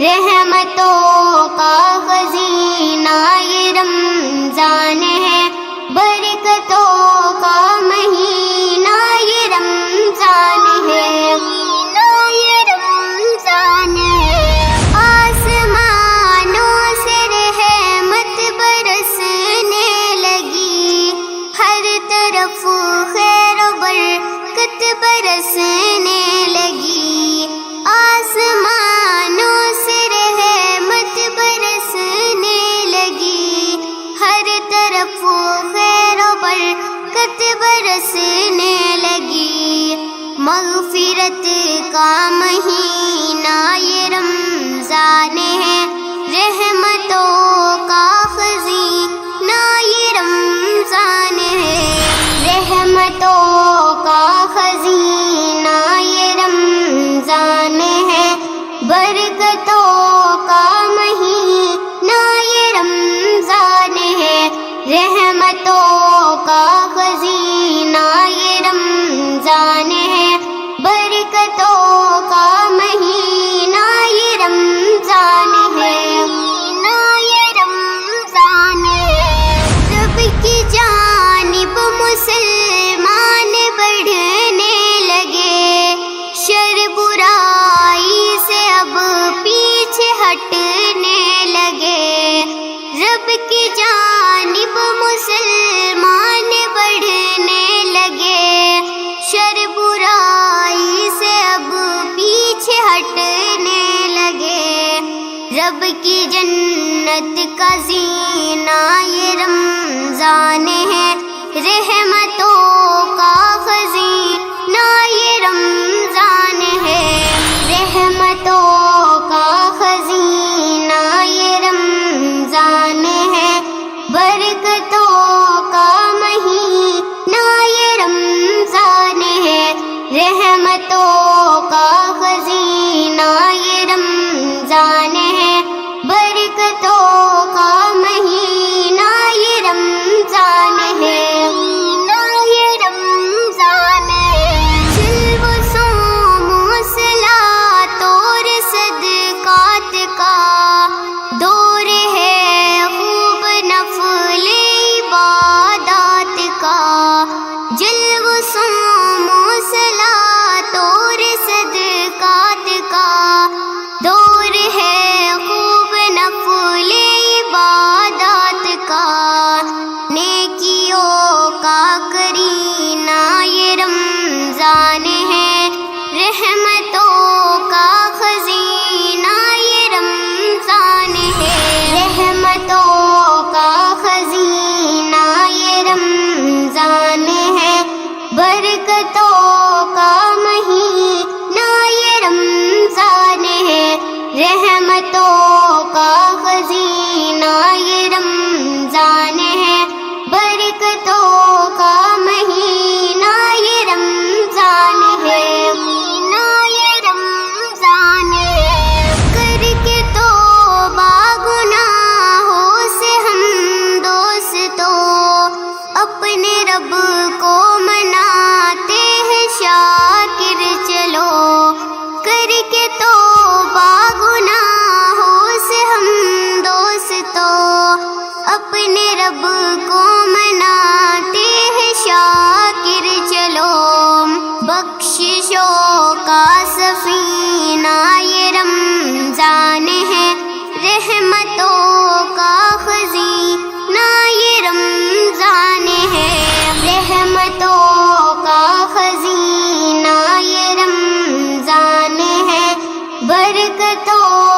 رحمتوں کا خزینہ یہ رمضان ہے، برکتوں کا مہینہ یہ رمضان ہے، یہ رمضان ہے۔ آسمانوں سے رحمت برسنے لگی، ہر طرف خیر و برکت برسنے لگی، آسمانوں سے رحمت برسنے لگی، ہر طرف خیر و برکت برسنے لگی۔ مغفرت کا مہینہ یہ رمضان ہے، رحمتوں کا خزینہ یہ رمضان ہے، رحمتوں کا خزینہ یہ رمضان ہے، برکتوں کا مہینہ یہ رمضان ہے، رحمتوں کا خزینہ یہ رمضان ہے، برکتوں کا مہینہ یہ رمضان ہے، یہ رمضان ہے۔ رب کی جانب مسلمان بڑھنے لگے، شر برائی سے اب پیچھے ہٹنے لگے، رب کی جانب مسلمان بڑھنے لگے، شر برائی سے اب پیچھے ہٹنے لگے، رب کی جنت کا زینہ یہ رمضان ہے، رحمتوں کا خزینہ یہ رمضان ہے، رحمتوں کا خزینہ یہ رمضان ہے، برکتوں کا مہینہ یہ رمضان ہے، رحمتوں کا خزینہ یہ رمضان ہے، برکتوں کا مہینہ یہ رمضان ہے، یہ رمضان ہے۔ جلوہ و صوم و صلاۃ اور صدقات کا دور ہے، خوب نفل عبادات کا، جلوہ و صوم و صلاۃ اور صدقات کا دور ہے، خوب نفل عبادات کا، نیکیوں کا کرینہ یہ رمضان ہے، رحمتوں کا خزینہ یہ رمضان ہے، رحمتوں کا خزینہ یہ رمضان ہے، برکتوں کا مہینہ یہ رمضان ہے، رحمتوں کا خزینہ یہ رمضان ہے، برکتوں کا مہینہ یہ رمضان ہے، یہ رمضان ہے۔ کر کے توبہ گناہوں سے ہم دوستوں، اپنے رب کو مناتے ہیں شاکر چلو، کر کے توبہ گناہوں سے ہم دوستوں، اپنے رب کو مناتے ہیں شاکر چلو، بخششوں کا سفینہ یہ رمضان ہے، رحمتوں کا خزینہ یہ رمضان ہے، رحمتوں کا خزینہ یہ رمضان ہے، برکتوں